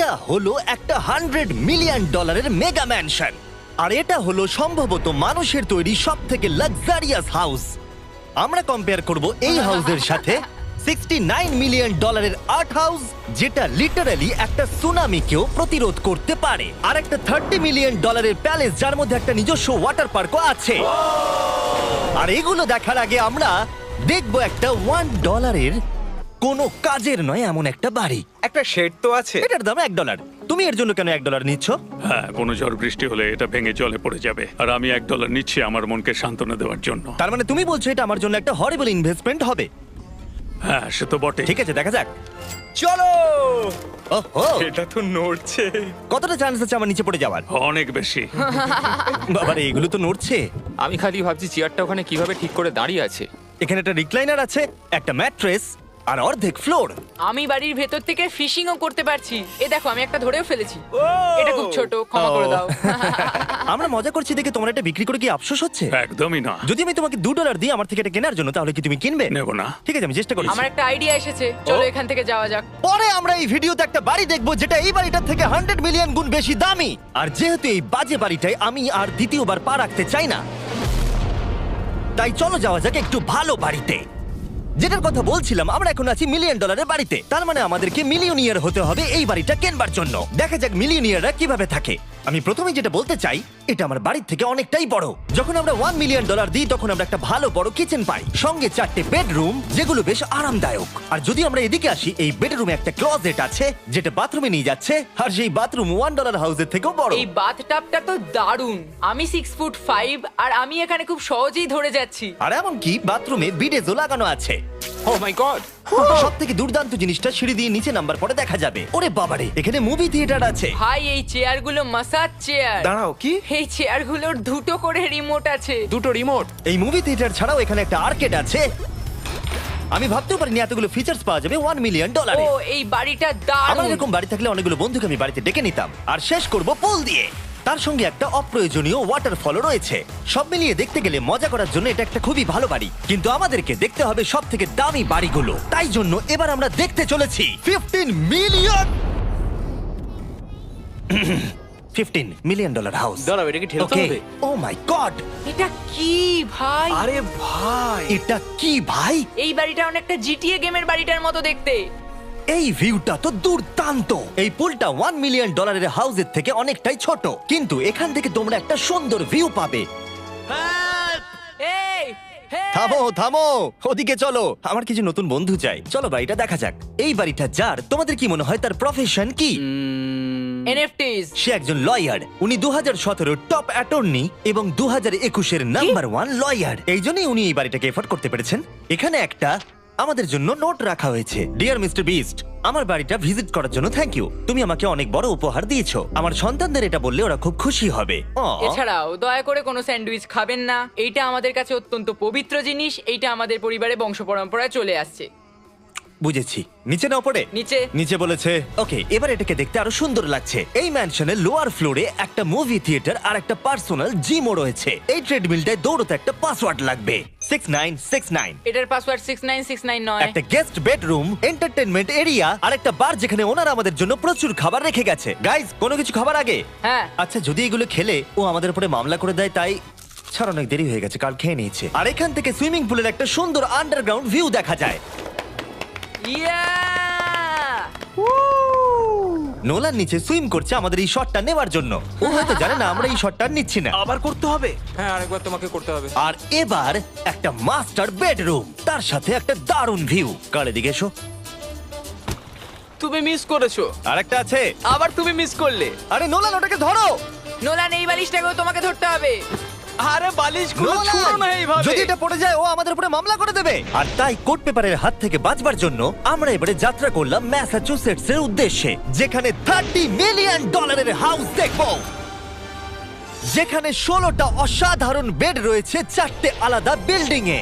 এটা হলো একটা $100 মিলিয়ন মেগা ম্যানশন, আর এটা হলো সম্ভবত মানুষের তৈরি সব থেকে লাক্সারিয়াস হাউস। আমরা কম্পেয়ার করব এই হাউসের সাথে $69 মিলিয়ন আর্ট হাউস, যেটা লিটারালি একটা সুনামিকেও প্রতিরোধ করতে পারে, আর একটা $30 মিলিয়ন প্যালেস যার মধ্যে একটা নিজস্ব ওয়াটার পার্কও আছে। আর এগুলো দেখার আগে আমরা দেখবো একটা $1 কোনো কাজের নয় এমন একটা বাড়ি। একটা শেড তো আছে। এটার দাম $1। তুমি এর জন্য কেন $1 নিচ্ছ? হ্যাঁ, কোনো ঝড় বৃষ্টি হলে এটা ভেঙে জলে পড়ে যাবে, আর আমি $1 নিচ্ছি আমার মনকে সান্ত্বনা দেওয়ার জন্য। তার মানে তুমি বলছো এটা আমার জন্য একটা হরিবল ইনভেস্টমেন্ট হবে? হ্যাঁ, সে তো বটে। ঠিক আছে, দেখা যাক। চলো। ওহো, এটা তো নড়ছে। কতটা চান্স আছে আমার নিচে পড়ে যাওয়ার? অনেক বেশি। বাবারে, এগুলো তো নড়ছে। আমি খালি ভাবছি চেয়ারটা ওখানে কিভাবে ঠিক করে দাঁড়িয়ে আছে। এখানে একটা রিক্লাইনার আছে, একটা ম্যাট্রেস, আর অর্ধেক ফ্লোর। আমি বাড়ির ভেতর থেকে ফিশিংও করতে পারছি। এ দেখো, আমি একটা ধরেও ফেলেছি। এটা খুব ছোট, ক্ষমা করে দাও। আমরা মজা করছি দেখে তোমার এটা বিক্রি করে কি আফসোস হচ্ছে? একদমই না। যদি আমি তোমাকে $2 দিই আমার থেকে এটা কেনার জন্য, তাহলে কি তুমি কিনবে? নেব না। ঠিক আছে, আমি চেষ্টা করছি। আমার একটা আইডিয়া এসেছে, চলো এখান থেকে যাওয়া যাক। পরে আমরা এই ভিডিওতে একটা বাড়ি দেখবো যেটা এই বাড়িটার থেকে 100 মিলিয়ন গুণ বেশি দামি। আর যেহেতু এই বাজে বাড়িটায় আমি আর দ্বিতীয়বার পা রাখতে চাই না, তাই চলো যাওয়া যাক একটু ভালো বাড়িতে। যেটার কথা বলছিলাম, আমরা এখন আছি $1 মিলিয়ন বাড়িতে। তার মানে আমাদেরকে মিলিয়নিয়ার হতে হবে এই বাড়িটা কেনবার জন্য। দেখা যাক মিলিয়নিয়াররা কিভাবে থাকে। আমি প্রথমে যেটা বলতে চাই, এটা আমার বাড়ির থেকে অনেকটাই বড়। যখন আমরা $1 মিলিয়ন দিই তখন আমরা একটা ভালো বড় কিচেন পাই, সঙ্গে 4টে বেডরুম যেগুলো বেশ আরামদায়ক। আর যদি আমরা এদিকে আসি, এই বেডরুমে একটা ক্লোজেট আছে যেটা বাথরুমে নিয়ে যাচ্ছে, আর সেই বাথরুম $1 হাউসের থেকেও বড়। এই বাথটাবটা তো দারুণ। আমি 6'5" আর আমি এখানে খুব সহজেই ধরে যাচ্ছি। আর এমনকি বাথরুমে বিডেজও লাগানো আছে। ও মাই গড! সব থেকে দুর্দান্ত জিনিসটা সিঁড়ি দিয়ে নিচে নাম্বার পরে দেখা যাবে। ওরে বাবারে, এখানে মুভি থিয়েটার আছে। ভাই, এই চেয়ারগুলো মাসাজ চেয়ার। দাঁড়াও, কি? এই চেয়ারগুলোর দুটো করে রিমোট আছে। দুটো রিমোট। এই মুভি থিয়েটার ছাড়াও এখানে একটা আর্কেড আছে। আমি ভাবতেও পারিনি এতগুলো ফিচার্স পাওয়া যাবে $1 মিলিয়ন। ও, এই বাড়িটা আমার দারুণ। এরকম বাড়ি থাকলে অনেকগুলো বন্ধুকে আমি বাড়িতে ডেকে নিতাম, আর শেষ করব পুল দিয়ে। তার সঙ্গে একটা অপ্রয়োজনীয় ওয়াটারফলও রয়েছে। সব মিলিয়ে দেখতে গেলে মজা করার জন্য এটা একটা খুবই ভালো বাড়ি, কিন্তু আমাদেরকে দেখতে হবে সব থেকে দামি বাড়িগুলো। তাই জন্য এবার আমরা দেখতে চলেছি $15 মিলিয়ন হাউস। দাঁড়াও, এটা কি ঠেলতে হবে? ও মাই গড, এটা কি ভাই? আরে ভাই, এটা কি ভাই? এই বাড়িটা অনেকটা জিটিএ গেমের বাড়িটার মতো দেখতে। এই ভিউটা তো দুর্দান্ত। এই পুলটা $1 মিলিয়ন হাউসের থেকে অনেকটাই ছোট, কিন্তু এখান থেকে তোমরা একটা সুন্দর ভিউ পাবে। এই, hey! থামো থামো, ওদিকে চলো, আমার কিছু নতুন বন্ধু চাই। চলো বাড়িটা দেখা যাক। এই বাড়িটা যার, তোমাদের কি মনে হয় তার প্রফেশন কি? NFTs। সে একজন লয়ার। উনি 2017 টপ অ্যাটর্নি এবং 2021 নাম্বার 1 লয়ার। এই জন্যই উনি এই বাড়িটাকে এফোর্ড করতে পেরেছেন। এখানে একটা আমাদের জন্য নোট রাখা হয়েছে। ডিয়ার মিস্টার বিস্ট, আমার বাড়িটা ভিজিট করার জন্য থ্যাংক ইউ। তুমি আমাকে অনেক বড় উপহার দিয়েছো। আমার সন্তানদের এটা বললে ওরা খুব খুশি হবে। এছাড়াও দয়া করে কোনো স্যান্ডউইচ খাবেন না। এইটা আমাদের কাছে অত্যন্ত পবিত্র জিনিস। এইটা আমাদের পরিবারে বংশ পরম্পরায় চলে আসছে। বুঝেছি। নিচে না পড়ে? নিচে। নিচে বলেছে। ওকে, এবার এটাকে দেখতে আরো সুন্দর লাগছে। এই ম্যানশনের লোয়ার ফ্লোরে একটা মুভি থিয়েটার আর একটা পার্সোনাল জিমও রয়েছে। এই ট্রেডমিলটায় দৌড়তে একটা পাসওয়ার্ড লাগবে, 6969। এটার পাসওয়ার্ড 6969 নয়। একটা গেস্ট বেডরুম, এন্টারটেইনমেন্ট এরিয়া আর একটা বার যেখানে ওনারা আমাদের জন্য প্রচুর খাবার রেখে গেছে। গাইস, কোনো কিছু খাবার আগে? হ্যাঁ। আচ্ছা, যদি এগুলো খেলে ও আমাদের উপরে মামলা করে দেয়, তাই ছাড়, অনেক দেরি হয়ে গেছে, কাল খেয়ে নিয়েছে। আর এখান থেকে সুইমিং পুলের একটা সুন্দর আন্ডারগ্রাউন্ড ভিউ দেখা যায়। ইয়া! নোলান নিচে সুইম করছে আমাদের এই শটটা নেবার জন্য। ও হয়তো জানে না আমরা এই শটটা নিচ্ছি না। আবার করতে হবে? হ্যাঁ, আরেকবার তোমাকে করতে হবে। আর এবার একটা মাস্টার বেডরুম, তার সাথে একটা দারুণ ভিউ। কার দিকে এসো। তুমি মিস করেছো। আর একটা আছে। আবার তুমি মিস করলে। আরে নোলান, ওটাকে ধরো। নোলান, এই বালিশটাকেও তোমাকে ধরতে হবে। আরে বালিশগুলো নোলান, ছুঁড়ো না এইভাবে। যদি এটা পড়ে যায় ও আমাদের উপরে মামলা করে দেবে। আর তাই কোর্ট পেপারের হাত থেকে বাঁচবার জন্য আমরা এবারে যাত্রা করলাম ম্যাসাচুসেটস এর উদ্দেশ্যে, যেখানে $30 মিলিয়ন হাউস দেখবো, যেখানে 16টা অসাধারণ বেড রয়েছে 4টে আলাদা বিল্ডিং এ।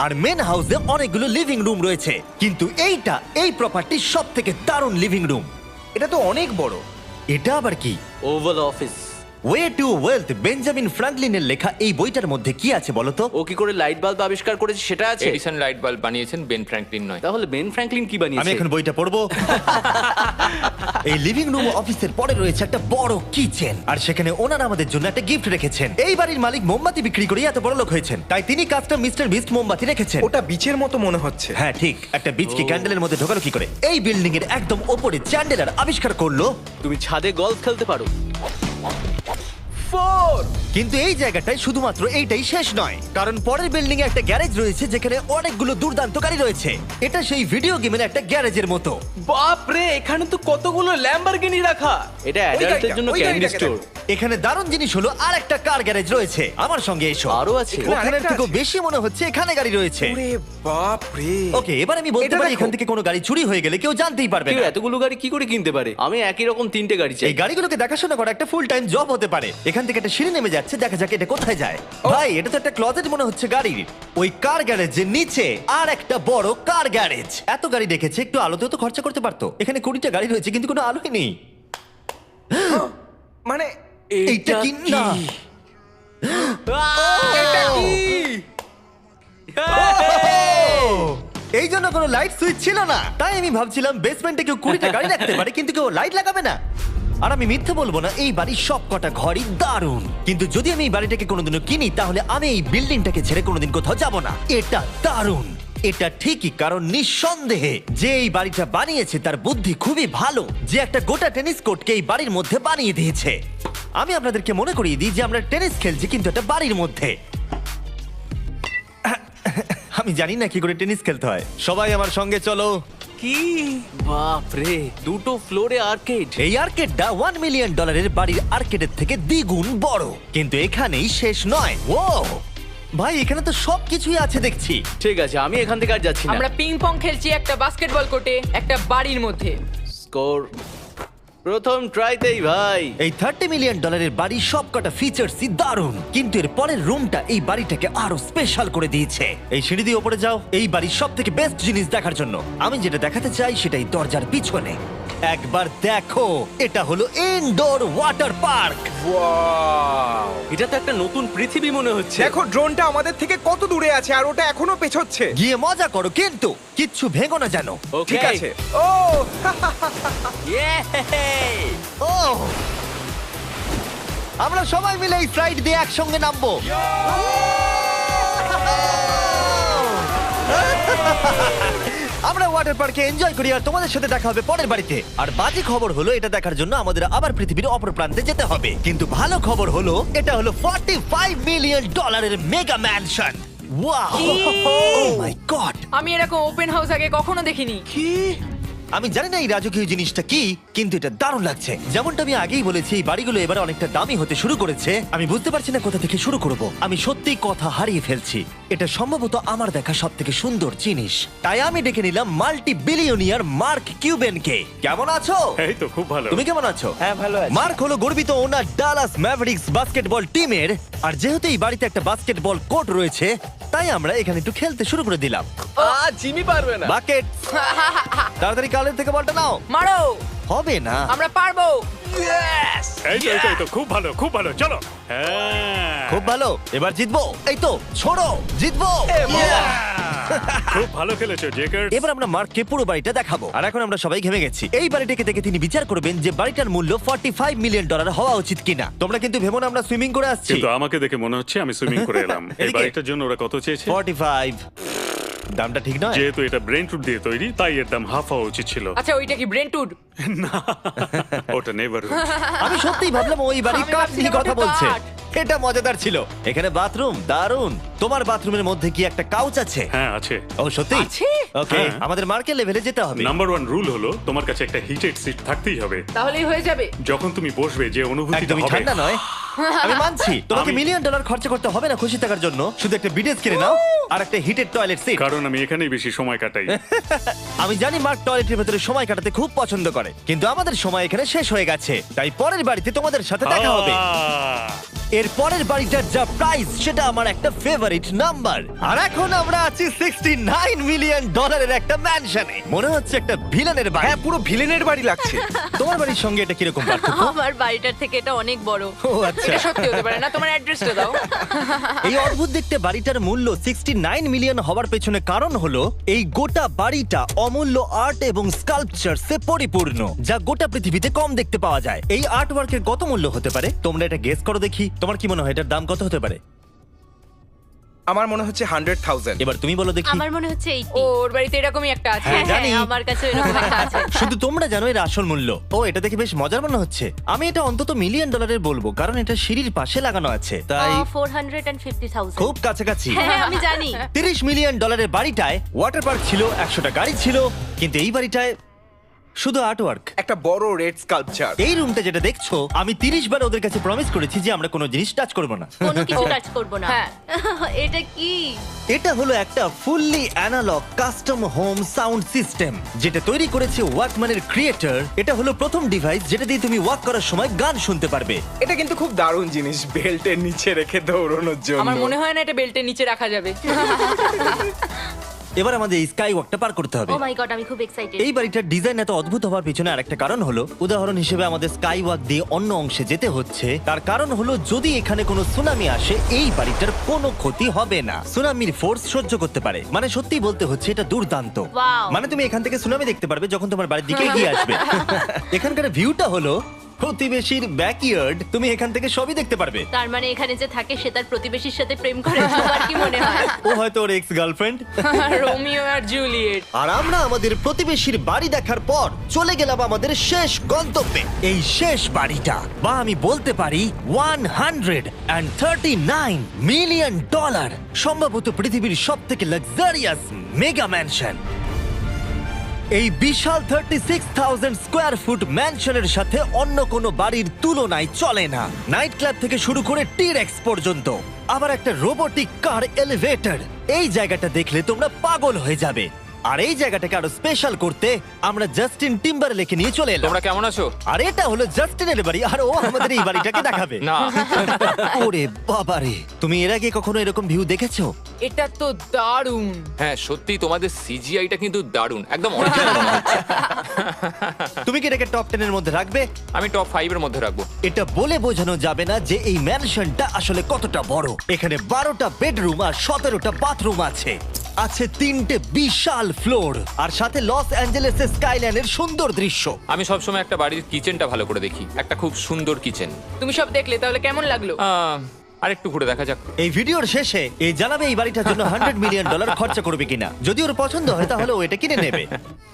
আর মেন হাউসে অনেকগুলো লিভিং রুম রয়েছে, কিন্তু এইটা এই প্রপার্টির সব থেকে দারুণ লিভিং রুম। এটা তো অনেক বড়। এটা আবার কি? Oval office. Way to wealth Benjamin ফ্রাঙ্কলিনের লেখা এই বইটার মধ্যে কি আছে বলো তো? ও কি করে লাইট বাল্ব আবিষ্কার করেছে সেটা আছে? এডিসন লাইট বাল্ব বানিয়েছেন, বেন ফ্র্যাঙ্কলিন নয়। তাহলে বেন ফ্র্যাঙ্কলিন কি আমি বানিয়েছে? এখন বইটা পড়বো। এই লিভিং রুম অফিসের পরে রয়েছে একটা বড় কিচেন, আর সেখানে ওনারা আমাদের জন্য একটা গিফট রেখেছেন। এই বাড়ির মালিক মোমবাতি বিক্রি করে এত বড় লোক হয়েছেন, তাই তিনি কাস্টম মিস্টার বিস্ট মোমবাতি রেখেছেন। ওটা বিচের মতো মনে হচ্ছে। হ্যাঁ ঠিক, একটা বীজকে ক্যান্ডেলের মধ্যে ঢোকালো কি করে? এই বিল্ডিং এর একদম ওপরে চ্যান্ডেলার আবিষ্কার করলো। তুমি ছাদে গলফ খেলতে পারো। 4 কিন্তু এই জায়গাটায় শুধুমাত্র এইটাই শেষ নয়, কারণ পরের বিল্ডিং এ একটা গ্যারেজ রয়েছে যেখানে অনেকগুলো দুর্দান্ত গাড়ি রয়েছে। এটা সেই ভিডিও গেমের একটা গ্যারেজের মতো। বাপ রে, এখানে তো কতগুলো ল্যাম্বরগিনি রাখা। এটা অ্যাডাল্টদের জন্য ওই ক্যান্ডি গাড়িটাকে স্টোর। এখানে দারুণ জিনিস হলো আর একটা কার গ্যারেজ রয়েছে। আমার সঙ্গে এসো। আরো আছে? ওখানের আরেকটা থেকেও আছে? বেশি মনে হচ্ছে এখানে গাড়ি রয়েছে। ওরে বাপ রে। ওকে, এবার আমি বলতে এটা পারি দেখো। এখান থেকে কোনো গাড়ি চুরি হয়ে গেলে কেউ জানতেই পারবে কেউ না। এতগুলো গাড়ি কি করে কিনতে পারে? আমি একই রকম 3টে গাড়ি চাই। এই গাড়িগুলোকে দেখাশোনা করা একটা ফুল টাইম জব হতে পারে। এখান থেকে একটা সিঁড়ি নেমে যাচ্ছে, দেখা যাক এটা কোথায় যায়। ভাই, এটা তো একটা ক্লজেট মনে হচ্ছে গাড়ির। ওই কার গ্যারেজের নিচে আর একটা বড় কার গ্যারেজ। এত গাড়ি দেখেছে, একটু আলোতেও তো খরচা করতে পারতো। এখানে 20টা গাড়ি রয়েছে কিন্তু কোনো আলোই নেই। মানে এইটা কি না? এটা কি? এই জন্য কোনো লাইট সুইচ ছিল না, তাই আমি ভাবছিলাম বেসমেন্টে কেউ 20টা গাড়ি রাখতে পারে কিন্তু কেউ লাইট লাগাবে না। আর আমি মিথ্যে বলবো না, এই বাড়ির সব কটা ঘরই দারুণ। কিন্তু যদি আমি এই বাড়িটাকে কোনোদিনও কিনি তাহলে আমি এই বিল্ডিংটাকে ছেড়ে কোনোদিন কোথাও যাব না। এটা দারুণ। এটা ঠিকই, কারণ নিঃসন্দেহে যে এই বাড়িটা বানিয়েছে তার বুদ্ধি খুবই ভালো, যে একটা গোটা টেনিস কোর্টকে এই বাড়ির মধ্যে বানিয়ে দিয়েছে। আমি আপনাদেরকে মনে করিয়ে দিই যে আমরা টেনিস খেলছি কিন্তু একটা বাড়ির মধ্যে। আমি জানি না কি করে টেনিস খেলতে হয়। সবাই আমার সঙ্গে চলো। কি বাপ রে, 2টো ফ্লোরে আর্কেড। এই আর্কেডটা $1 মিলিয়ন বাড়ির আর্কেডের থেকে দ্বিগুণ বড়। কিন্তু এখানেই শেষ নয়। ও ভাই, এখানে তো সবকিছুই আছে দেখছি। ঠিক আছে, আমি এখান থেকে আর যাচ্ছি না। আমরা পিং পং খেলছি একটা বাস্কেটবল কোর্টে, একটা বাড়ির মধ্যে। স্কোর প্রথম ট্রাইতেই ভাই। এই $30 মিলিয়ন বাড়ির সবকটা ফিচার্সই দারুণ, কিন্তু এর পরের রুমটা এই বাড়িটাকে আরো স্পেশাল করে দিয়েছে। এই সিঁড়ি দিয়ে উপরে যাও এই বাড়ির সব থেকে বেস্ট জিনিস দেখার জন্য। আমি যেটা দেখাতে চাই সেটাই দরজার পিছনে। একবার দেখো, এটা হলো ইনডোর ওয়াটার পার্ক। ওয়াও! এটা তো একটা নতুন পৃথিবী মনে হচ্ছে। দেখো ড্রোনটা আমাদের থেকে কত দূরে আছে আর ওটা এখনো পেছচ্ছে। গিয়ে মজা করো, কিন্তু কিচ্ছু ভেঙো না যেন। Okay. ঠিক আছে। ও Yay! ও, আমরা সবাই মিলে এই ফ্লাইট দিয়ে একসঙ্গে নামবো। আমরা ওয়াটার পার্কে এনজয় করি আর তোমাদের সাথে দেখা হবে পরের বাড়িতে। আর বাজে খবর হলো, এটা দেখার জন্য আমাদের আবার পৃথিবীর অপর প্রান্তে যেতে হবে। কিন্তু ভালো খবর হলো, এটা হলো $45 মিলিয়ন মেগা ম্যানশন। ওয়াও, ও মাই গড! আমি এরকম ওপেন হাউস আগে কখনো দেখিনি। আমি জানি না এই রাজকীয় জিনিসটা কি, কিন্তু এটা দারুণ লাগছে। যেমনটা আমি আগেই বলেছি, এই বাড়িগুলো এবার অনেকটা দামি হতে শুরু করেছে। আমি বুঝতে পারছি না কোথা থেকে শুরু করব। আমি সত্যিই কথা হারিয়ে ফেলছি। এটা সম্ভবত আমার দেখা সব থেকে সুন্দর জিনিস, তাই আমি ডেকে নিলাম মাল্টি বিলিয়নিয়ার মার্ক কিউবেনকে। কেমন আছো? এই তো খুব ভালো। তুমি কেমন আছো? হ্যাঁ, ভালো আছি। মার্ক হলো গর্বিত ওনার ডালাস ম্যাভরিক্স বাস্কেটবল টিমের। আর যেহেতু এই বাড়িতে একটা বাস্কেটবল কোর্ট রয়েছে, তাই আমরা এখানে একটু খেলতে শুরু করে দিলাম। জিমি পারবে না। বাকেট, তাড়াতাড়ি কালের থেকে বলটা নাও। মারো, হবে না। আমরা পারবো। এই তো খুব ভালো, খুব ভালো। চলো। হ্যাঁ, খুব ভালো, এবার জিতবো। এই তো ছোড়ো, জিতবো। খুব ভালো খেলেছো জেকার। এবার আমরা মার্ককে পুরো বাড়িটা দেখাবো। আর এখন আমরা সবাই ঘেমে গেছি। এই বাড়িটাকে দেখে তিনি বিচার করবেন যে বাড়িটার মূল্য $45 মিলিয়ন হওয়া উচিত কিনা। তোমরা কিন্তু ভেবো না আমরা সুইমিং করে আসছি। কিন্তু আমাকে দেখে মনে হচ্ছে আমি সুইমিং করে এলাম। এই এদিকে। বাড়িটার জন্য ওরা কত চেয়েছে? 45। দামটা ঠিক নয়। যেহেতু এটা ব্রেন টুড দিয়ে তৈরি, তাই এর দাম হাফ হওয়া উচিত ছিল। আচ্ছা, ওইটা কি ব্রেন্টুড? ওটা নেভার। আমি সত্যিই ভাবলাম ওই বাড়ির আমি কাঠ নিয়ে ভাবছিলাম কথা ওটা বলছে। কাঠ। এটা মজাদার ছিল। এখানে বাথরুম দারুণ। তোমার বাথরুমের মধ্যে কি একটা কাউচ আছে? হ্যাঁ আছে। ও সত্যি? আছে? ওকে, হ্যাঁ। আমাদের মার্কেট লেভেলে যেতে হবে। নাম্বার 1 রুল হলো তোমার কাছে একটা হিটেড সিট থাকতেই হবে। তাহলেই হয়ে যাবে। যখন তুমি বসবে যে অনুভূতিটা একদমই হবে ঠান্ডা নয়। আমি মানছি তোমাকে মিলিয়ন ডলার খরচা করতে হবে না খুশি থাকার জন্য, শুধু একটা বিডেস কিনে নাও আর একটা হিটেড টয়লেট সিট। কারণ আমি এখানেই বেশি সময় কাটাই। আমি জানি মার্ক টয়লেটের ভেতরে সময় কাটাতে খুব পছন্দ করে, কিন্তু আমাদের সময় এখানে শেষ হয়ে গেছে, তাই পরের বাড়িতে তোমাদের সাথে দেখা হবে। এর পরের বাড়িটার যা প্রাইস সেটা আমার একটা ফেভারিট নাম্বার। আর এখন আমরা আছি 69 মিলিয়ন ডলারের একটা ম্যানশনে। মনে হচ্ছে একটা ভিলেনের বাড়ি। হ্যাঁ, পুরো ভিলেনের বাড়ি লাগছে। তোমার বাড়ির সঙ্গে এটা কিরকম পার্থক্য? আমার বাড়িটার থেকে এটা অনেক বড়। ও আচ্ছা। এটা সত্যি হতে পারে না, তোমার অ্যাড্রেসটা দাও। এই অদ্ভুত দেখতে বাড়িটার মূল্য 69 মিলিয়ন হওয়ার পেছনে কারণ হলো এই গোটা বাড়িটা অমূল্য আর্ট এবং স্কাল্পচারসে পরিপূর্ণ, যা গোটা পৃথিবীতে কম দেখতে পাওয়া যায়। এই আর্ট ওয়ার্কের কত মূল্য হতে পারে তোমরা এটা গেস করো দেখি। তোমার কি মনে হয় এটার দাম কত হতে পারে? আমার মনে হচ্ছে 100,000। এবার তুমি বলো দেখি। আমার মনে হচ্ছে 80। ওর বাড়িতে এরকমই একটা আছে। হ্যাঁ, জানি। আমার কাছে এরকম একটা আছে। শুধু তোমরা জানো এর আসল মূল্য। ও, এটা দেখে বেশ মজার মনে হচ্ছে। আমি এটা অন্তত মিলিয়ন ডলারের বলবো, কারণ এটা সিঁড়ির পাশে লাগানো আছে, তাই 450,000। খুব কাছাকাছি। হ্যাঁ, আমি জানি। 30 মিলিয়ন ডলারের বাড়িটায় ওয়াটার পার্ক ছিল, 100টা গাড়ি ছিল, কিন্তু এই বাড়িটায় শুধু আর্ট ওয়ার্ক। একটা বড় রেড স্কাল্পচার। এই রুমটা যেটা দেখছো, আমি 30 বার ওদের কাছে প্রমিস করেছি যে আমরা কোনো জিনিস টাচ করব না। কোনো কিছু টাচ করব না। হ্যাঁ। এটা কি? এটা হলো একটা fully analogue custom home sound system, যেটা তৈরি করেছে ওয়াকম্যানের ক্রিয়েটর। এটা হলো প্রথম ডিভাইস যেটা দিয়ে তুমি ওয়াক করার সময় গান শুনতে পারবে। এটা কিন্তু খুব দারুণ জিনিস, বেল্টের নিচে রেখে দৌড়ানোর জন্য। আমার মনে হয় না এটা বেল্টের নিচে রাখা যাবে। এবার আমাদের এই স্কাই ওয়াকটা পার করতে হবে। ও মাই গড, আমি খুব এক্সাইটেড। এই বাড়িটার ডিজাইন এত অদ্ভুত হওয়ার পিছনে আরেকটা কারণ হলো, উদাহরণ হিসেবে আমাদের স্কাই ওয়াক দিয়ে অন্য অংশে যেতে হচ্ছে। তার কারণ হলো যদি এখানে কোনো সুনামি আসে এই বাড়িটার কোনো ক্ষতি হবে না। সুনামির ফোর্স সহ্য করতে পারে, মানে সত্যি বলতে হচ্ছে এটা দুর্দান্ত। Wow. মানে তুমি এখান থেকে সুনামি দেখতে পারবে যখন তোমার বাড়ির দিকে এগিয়ে আসবে। এখানকার ভিউটা হলো প্রতিবেশীর ব্যাকইয়ার্ড, তুমি এখান থেকে সবই দেখতে পারবে। তার মানে এখানে যে থাকে সে তার প্রতিবেশীর সাথে প্রেম করে, তোমার কি মনে হয়? ও হয়তো ওর এক্স গার্লফ্রেন্ড। রোমিও আর জুলিয়েট। আর আমরা আমাদের প্রতিবেশীর বাড়ি দেখার পর চলে গেলাম আমাদের শেষ গন্তব্যে। এই শেষ বাড়িটা, বা আমি বলতে পারি 139 মিলিয়ন ডলার, সম্ভবত পৃথিবীর সব থেকে লাক্সারিয়াস মেগা ম্যানশন। এই বিশাল 36,000 স্কোয়ার ফুট ম্যানশনের সাথে অন্য কোনো বাড়ির তুলনায় চলে না। নাইট ক্লাব থেকে শুরু করে টিরেক্স পর্যন্ত, আবার একটা রোবোটিক কার এলিভেটর। এই জায়গাটা দেখলে তোমরা পাগল হয়ে যাবে। আর এই জায়গাটাকে আরো স্পেশাল করতে আমরা জাস্টিন টিম্বারলেকে নিয়ে চলে এলাম। তোমরা কেমন আছো? আর এটা হলো জাস্টিনের বাড়ি, আর ও আমাদের এই বাড়িটাকে দেখাবে। না। ওরে বাবারে, তুমি এর আগে কখনো এরকম ভিউ দেখেছো? এটা তো দারুণ। হ্যাঁ সত্যি তোমাদের সিজিআইটা কিন্তু দারুণ, একদম অরিজিনাল মনে হচ্ছে। তুমি কি এটাকে টপ 10 এর মধ্যে রাখবে? আমি টপ 5 এর মধ্যে রাখবো। এটা বলে বোঝানো যাবে না যে এই ম্যানশনটা আসলে কতটা বড়। এখানে 12টা বেডরুম আর 17টা বাথরুম আছে। আছে 3টে বিশাল ফ্লোর, আর সাথে লস অ্যাঞ্জেলেসের স্কাইলাইনের সুন্দর দৃশ্য। আমি সবসময় একটা বাড়ির কিচেনটা ভালো করে দেখি, একটা খুব সুন্দর কিচেন। তুমি সব দেখলে, তাহলে কেমন লাগলো? আরেকটু ঘুরে দেখা যাক। এই ভিডিওর শেষে এই জানাবে এই বাড়িটার জন্য 100 মিলিয়ন ডলার খরচা করবে কিনা। যদি ওর পছন্দ হয় তাহলে ও এটা কিনে নেবে।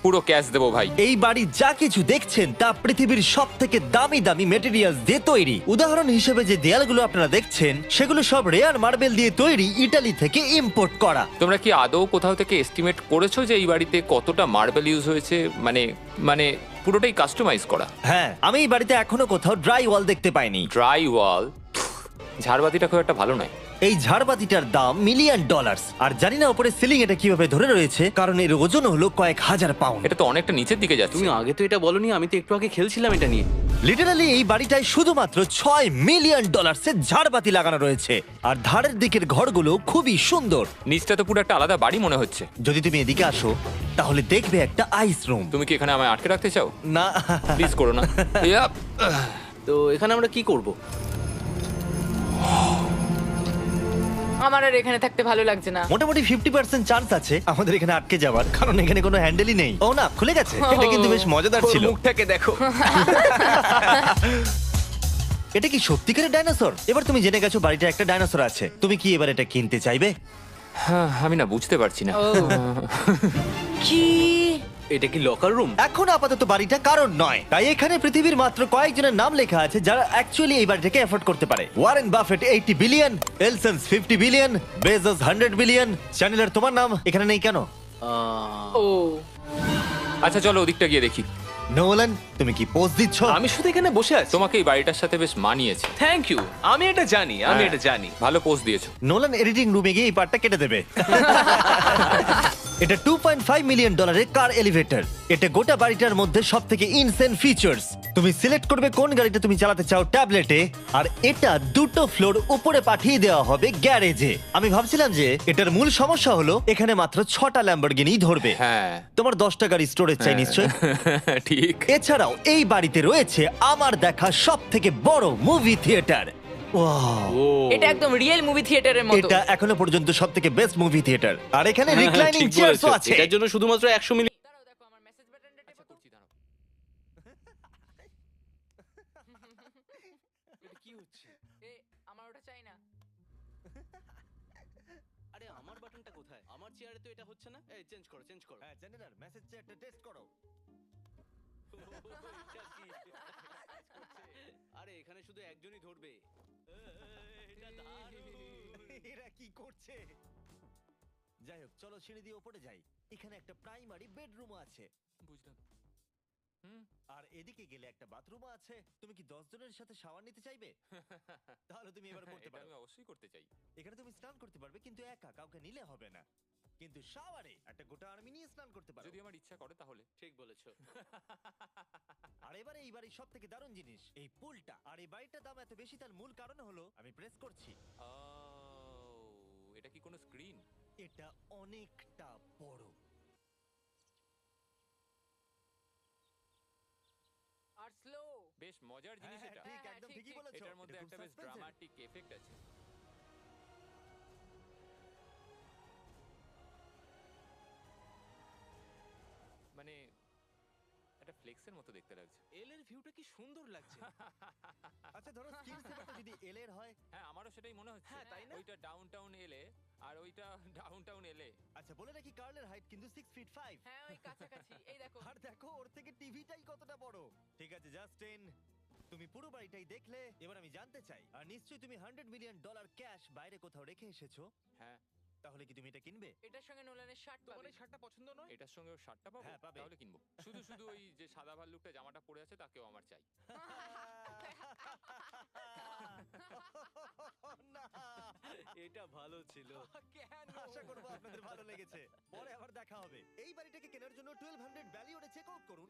পুরো ক্যাশ দেবো ভাই। এই বাড়ি যা কিছু দেখছেন তা পৃথিবীর সব থেকে দামি দামি মেটেরিয়ালস দিয়ে তৈরি। উদাহরণ হিসেবে যে দেয়ালগুলো আপনারা দেখছেন সেগুলো সব রেয়ার মার্বেল দিয়ে তৈরি, ইতালি থেকে ইম্পোর্ট করা। তোমরা কি আদৌ কোথাও থেকে এস্টিমেট করেছো যে এই বাড়িতে কতটা মার্বেল ইউজ হয়েছে? মানে পুরোটাই কাস্টমাইজ করা। হ্যাঁ, আমি এই বাড়িতে এখনো কোথাও ড্রাই ওয়াল দেখতে পাইনি। ড্রাই ওয়াল? ঝাড়বাতিটা খুব একটা ভালো নয়। এই ঝাড়বাতিটার দাম মিলিয়ন ডলার, আর জানি না উপরে সিলিং এটা কিভাবে ধরে রয়েছে, কারণ এর ওজন হলো কয়েক হাজার পাউন্ড। এটা তো অনেকটা নিচের দিকে যাচ্ছে। তুমি আগে তো এটা বলনি, আমি তো একটু আগে খেলছিলাম এটা নিয়ে। লিটারালি এই বাড়িটায় শুধুমাত্র 6 মিলিয়ন ডলারের ঝাড়বাতি লাগানো রয়েছে, আর ধারের দিকের ঘরগুলো খুবই সুন্দর। নিচটা তো পুরো একটা আলাদা বাড়ি মনে হচ্ছে। যদি তুমি এদিকে আসো তাহলে দেখবে একটা আইস রুম। তুমি কি এখানে আমায় আটকে রাখতে চাও? না, প্লিজ করো না। ইয়াপ। তো এখানে আমরা কি করব? আমার আর এখানে থাকতে ভালো লাগছে না। মোটামুটি 50% চান্স আছে আমাদের এখানে আটকে যাওয়ার, কারণ এখানে কোনো হ্যান্ডেলই নেই। ও না, খুলে গেছে। এটা কিন্তু বেশ মজাদার ওর ছিল। মুখটাকে দেখো। এটা কি সত্যিকারের ডাইনোসর? এবার তুমি জেনে গেছো বাড়িটা একটা ডাইনোসর আছে, তুমি কি এবার এটা কিনতে চাইবে? হ্যাঁ, আমি না বুঝতে পারছি না। কি? এটা কি লকার রুম? এখন আপাতত বাড়িটা কারণ নয়, তাই এখানে পৃথিবীর মাত্র কয়েকজনের নাম লেখা আছে যারা অ্যাকচুয়ালি এই বাড়িটাকে এফোর্ড করতে পারে। Warren Buffett 80 billion, এলসন্স 50 billion, Bezos 100 billion. চ্যানেলের তোমার নাম এখানে নেই কেন? ও আচ্ছা চলো ওদিকটা গিয়ে দেখি। নোলান, তুমি কি পোজ দিচ্ছ? আমি শুধু এখানে বসে আছি। তোমাকে এই বাড়িটার সাথে বেশ মানিয়েছে। থ্যাংক ইউ, আমি এটা জানি, আমি হ্যাঁ, এটা জানি। ভালো পোস্ট দিয়েছো। নোলান এডিটিং রুমে গিয়ে এই পার্টটা কেটে দেবে। এটা $2.5 মিলিয়ন কার এলিভেটর। এটা গোটা বাড়িটার মধ্যে সবথেকে ইনসেন ফিচার্স। তুমি সিলেক্ট করবে কোন গাড়িটা তুমি চালাতে চাও ট্যাবলেটে, আর এটা 2টো ফ্লোর উপরে পাঠিয়ে দেওয়া হবে গ্যারেজে। আমি ভাবছিলাম যে এটার মূল সমস্যা হলো এখানে মাত্র 6টা ল্যাম্বরগিনি ধরবে। হ্যাঁ। তোমার 10টা গাড়ি স্টোরেজ চাই নিশ্চয়ই। ঠিক। এছাড়াও এই বাড়িতে রয়েছে আমার দেখা সবথেকে বড় মুভি থিয়েটার। ওয়াও, এটা একদম রিয়েল মুভি থিয়েটারের মতো। এটা এখনো পর্যন্ত সবথেকে বেস্ট মুভি থিয়েটার। আর এখানে হ্যাঁ, রিক্লাইনিং ঠিক চেয়ারসও বলেছো। আছে। এটার জন্য শুধুমাত্র 100 মিলিয়ন। দাঁড়াও, দেখো আমার মেসেজ বাটনটা টেপো তো। করছি, দাঁড়াও। কি হচ্ছে? এ, আমার ওটা চাই না। আরে আমার বাটনটা কোথায়? আমার চেয়ারে তো এটা হচ্ছে না। এই চেঞ্জ করো, চেঞ্জ করো। হ্যাঁ, জানেন আর মেসেজ চেয়ারটা টেস্ট করো। আরে এখানে শুধু একজনই ধরবে। এটা দারুণ। এরা কি করছে? যাই হোক, চলো সিঁড়ি দিয়ে উপরে যাই। এখানে একটা প্রাইমারি বেডরুম আছে, বুঝলাম। আর এদিকে গেলে একটা বাথরুমও আছে। তুমি কি 10 জনের সাথে শাওয়ার নিতে চাইবে? তাহলে তুমি এবার করতে এটা পারো। আমি অবশ্যই করতে চাই। এখানে তুমি স্নান করতে পারবে, কিন্তু একা, কাউকে নিলে হবে না। কিন্তু শাওয়ারে একটা গোটা আর্মি নিয়ে স্নান করতে পারো। যদি আমার ইচ্ছা করে তাহলে। ঠিক বলেছো। আর এবারে এই বাড়ির সব থেকে দারুণ জিনিস এই পুলটা। আর এই বাড়িটার দাম এত বেশি তার মূল কারণ হলো, আমি প্রেস করছি, ও, এটা কি কোনো স্ক্রিন? এটা অনেকটা বড়। আর স্লো। বেশ মজার জিনিস হ্যাঁ, এটা। ঠিক, হ্যাঁ, একদম ঠিক, ঠিকই ঠিক। বলেছো। এটার মধ্যে এটা একটা খুব বেশ suspense-এর। ড্রামাটিক এফেক্ট আছে। মানে একটা ফ্লেক্সের মতো দেখতে লাগছে। এল এর ভিউটা কি সুন্দর লাগছে। আচ্ছা, ধরো স্কিন সেভারটা যদি এল এর হয়। হ্যাঁ, আমারও সেটাই মনে হচ্ছে। হ্যাঁ, তাই না? ওইটা ডাউনটাউন এলে আর ওইটা ডাউনটাউন এলে। আচ্ছা, বলে রাখি কার্লের হাইট কিন্তু 6 ফিট 5। হ্যাঁ, ওই কাছাকাছি। এই দেখো। আর দেখো ওর থেকে টিভিটাই কতটা বড়। ঠিক আছে জাস্টিন, তুমি পুরো বাড়িটাই দেখলে। এবার আমি জানতে চাই, আর নিশ্চয়ই তুমি $100 মিলিয়ন ক্যাশ বাইরে কোথাও রেখে এসেছো, হ্যাঁ, তাহলে কি তুমি এটা কিনবে? এটার সঙ্গে নোলানের শার্ট তোমার পাবে। এই শার্টটা পছন্দ নয়? এটার সঙ্গে ওর শার্টটা পাবো? হ্যাঁ, পাবে। তাহলে কিনবো। শুধু শুধু ওই যে সাদা ভাল্লুকটা জামাটা পরে আছে তাকেও আমার চাই। না, এটা ভালো ছিল। কেন? আশা করবো আপনাদের ভালো লেগেছে। পরে আবার দেখা হবে। এই বাড়িটাকে কেনার জন্য 1200 ভ্যালিওরে চেক আউট করুন